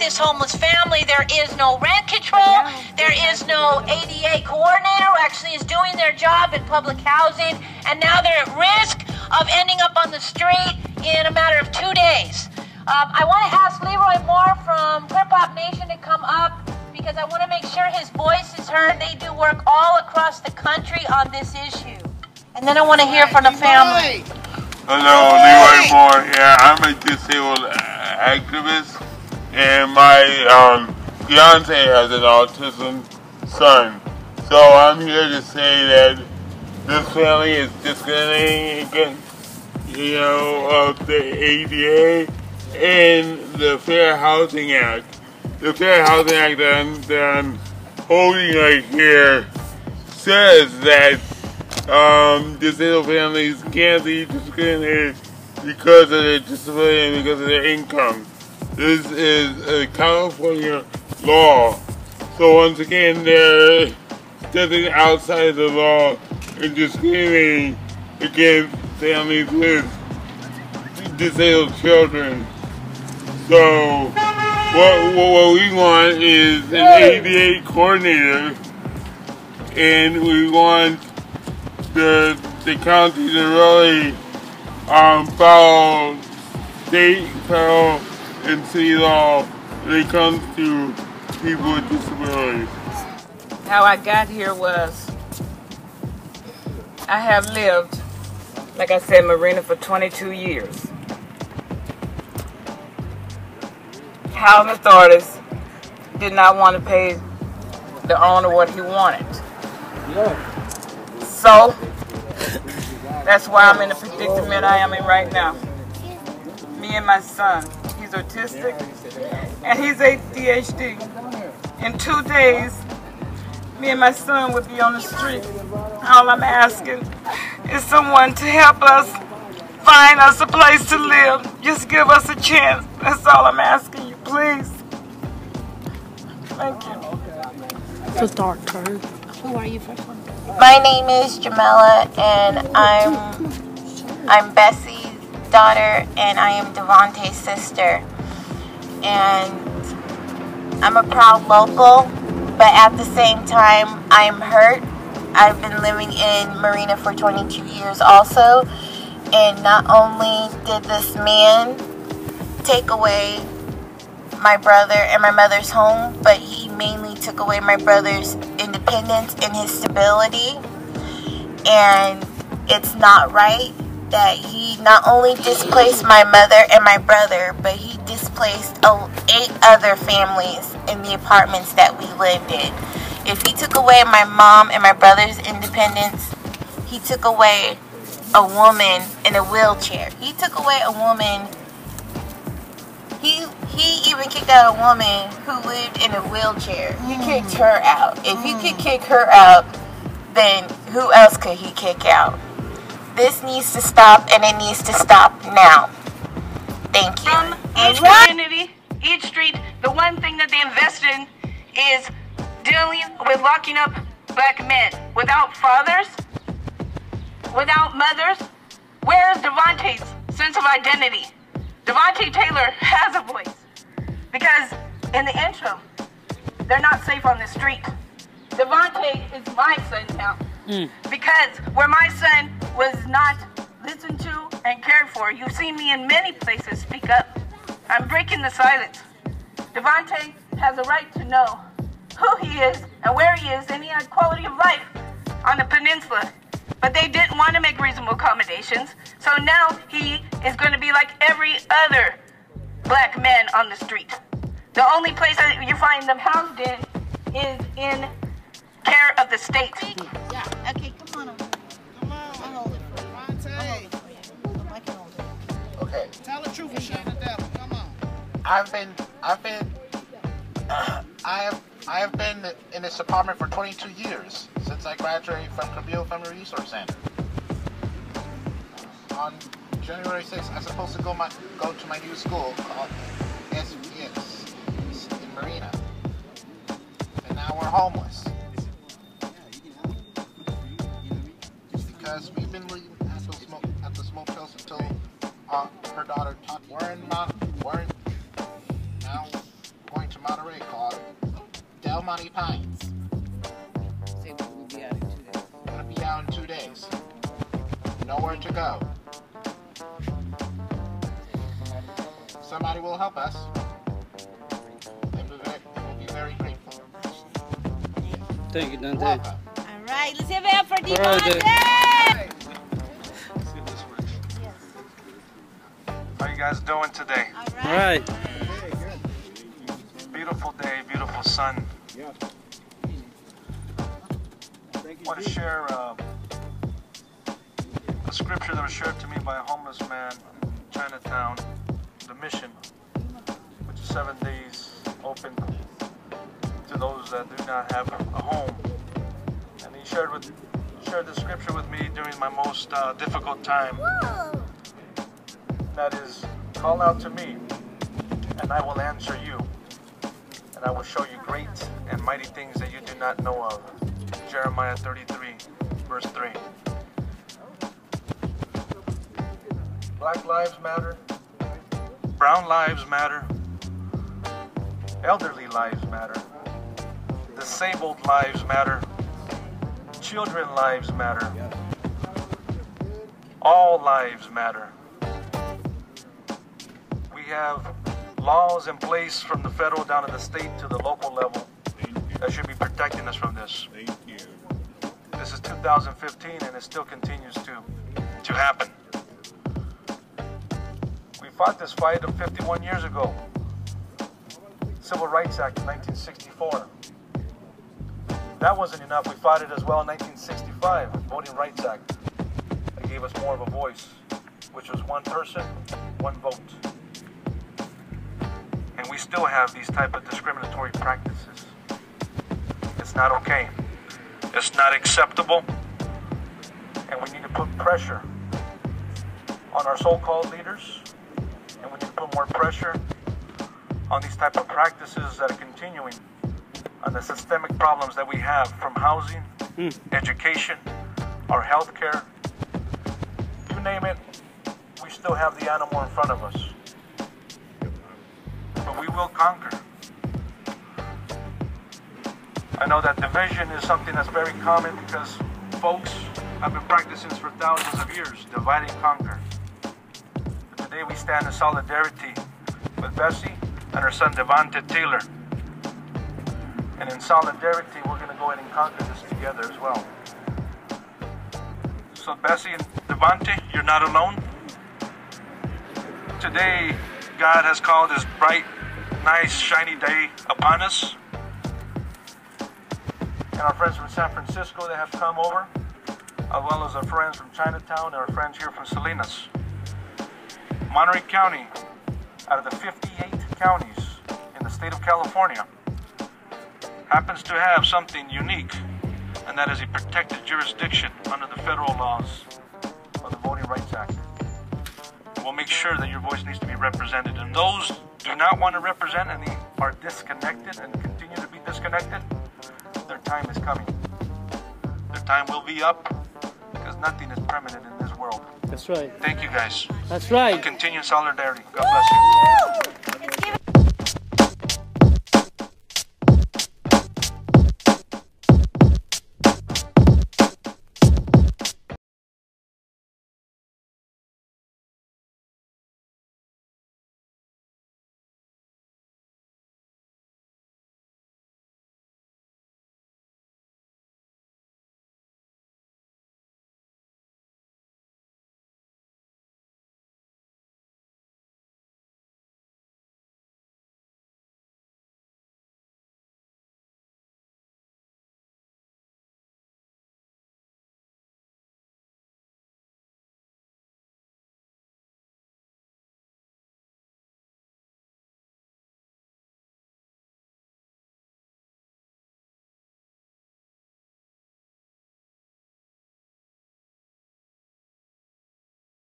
this homeless family. There is no rent control. There is no ADA coordinator who actually is doing their job in public housing. And now they're at risk of ending up on the street in a matter of 2 days. I want to ask Leroy Moore from Hip Hop Nation to come up because I want to make sure his voice is heard. They do work all across the country on this issue. And then I want to hear from the family. Hello, Leroy Moore here. I'm a disabled activist, and my fiance has an autism son. So I'm here to say that this family is discriminating against, the ADA and the Fair Housing Act. The Fair Housing Act that I'm holding right here says that disabled families can't be discriminated because of their disability and because of their income. This is a California law. So once again, they're stepping outside the law and discriminating against families with disabled children. So what we want is an ADA coordinator, and we want the county to really follow state, federal, and city law when it comes to people with disabilities. How I got here was, I have lived, like I said, Marina for 22 years. Housing authorities did not want to pay the owner what he wanted. So, that's why I'm in the predicament I am in right now. Me and my son, he's autistic, and he's ADHD. In 2 days, me and my son would be on the street. All I'm asking is someone to help us find us a place to live. Just give us a chance. That's all I'm asking you, please. Thank you. It's a dark turn. Who are you first? My name is Jamela, and I'm Bessie's daughter, and I am Devontae's sister. And I'm a proud local, but at the same time, I'm hurt. I've been living in Marina for 22 years also, and not only did this man take away my brother and my mother's home, but he mainly took away my brother's independence and his stability. And it's not right that he not only displaced my mother and my brother, but he displaced 8 other families in the apartments that we lived in. If he took away my mom and my brother's independence, he took away a woman in a wheelchair. He took away a woman. He even kicked out a woman who lived in a wheelchair. He kicked her out. If he could kick her out, then who else could he kick out? This needs to stop, and it needs to stop now. Thank you. From each community, each street, the one thing that they invest in is dealing with locking up black men. Without fathers, without mothers, where's Devontae's sense of identity? Devontae Taylor has a voice, because in the intro, they're not safe on the street. Devontae is my son now, because where my son was not listened to and cared for, you've seen me in many places speak up. I'm breaking the silence. Devontae has a right to know who he is and where he is, and he had quality of life on the peninsula. But they didn't want to make reasonable accommodations, so now he is going to be like every other black man on the street. The only place that you find them housed in is in care of the state. Yeah, okay, come on. Come on. I'll hold it for you. Monte. I can hold it. Okay. Tell the truth and shame the devil. Come on. I have been in this apartment for 22 years since I graduated from Cabrillo Family Resource Center. On January 6th, I'm supposed to go to my new school called SVS in Marina, and now we're homeless because we've been living at the smoke house until her daughter taught. We're now going Monterey called Del Monte Pines. Say we'll be out in 2 days. We're gonna be out in 2 days. Nowhere to go. Somebody will help us. And we'll be very grateful. Thank you, Dante. Welcome. All right, let's have it up for All right, Devontae. See if this works. How you guys doing today? All right. Beautiful day, beautiful sun. I want to share a scripture that was shared to me by a homeless man in Chinatown, the mission, which is 7 days open to those that do not have a home. And he shared the scripture with me during my most difficult time. That is, call out to me, and I will answer you, and I will show you great and mighty things that you do not know of. Jeremiah 33, verse 3. Black lives matter. Brown lives matter. Elderly lives matter. Disabled lives matter. Children lives matter. All lives matter. We have laws in place from the federal down to the state to the local level that should be protecting us from this. This is 2015 and it still continues to happen. We fought this fight 51 years ago. Civil Rights Act of 1964. That wasn't enough. We fought it as well in 1965, Voting Rights Act. That gave us more of a voice, which was one person, one vote. And we still have these type of discriminatory practices. It's not okay. It's not acceptable. And we need to put pressure on our so-called leaders. And we need to put more pressure on these type of practices that are continuing on the systemic problems that we have, from housing, education, our health care. You name it, we still have the animal in front of us. But we will conquer. I know that division is something that's very common because folks have been practicing this for thousands of years, divide and conquer. But today we stand in solidarity with Bessie and her son Devontae Taylor. And in solidarity, we're going to go ahead and conquer this together as well. So Bessie and Devontae, you're not alone. Today, God has called this bright, nice, shiny day upon us. And our friends from San Francisco that have come over, as well as our friends from Chinatown and our friends here from Salinas. Monterey County, out of the 58 counties in the state of California, happens to have something unique, and that is a protected jurisdiction under the federal laws of the Voting Rights Act. We'll make sure that your voice needs to be represented, and those who do not want to represent and they are disconnected and continue to be disconnected, their time is coming. Their time will be up, because nothing is permanent in this world. That's right. Thank you guys. That's right. Continue solidarity. God bless you.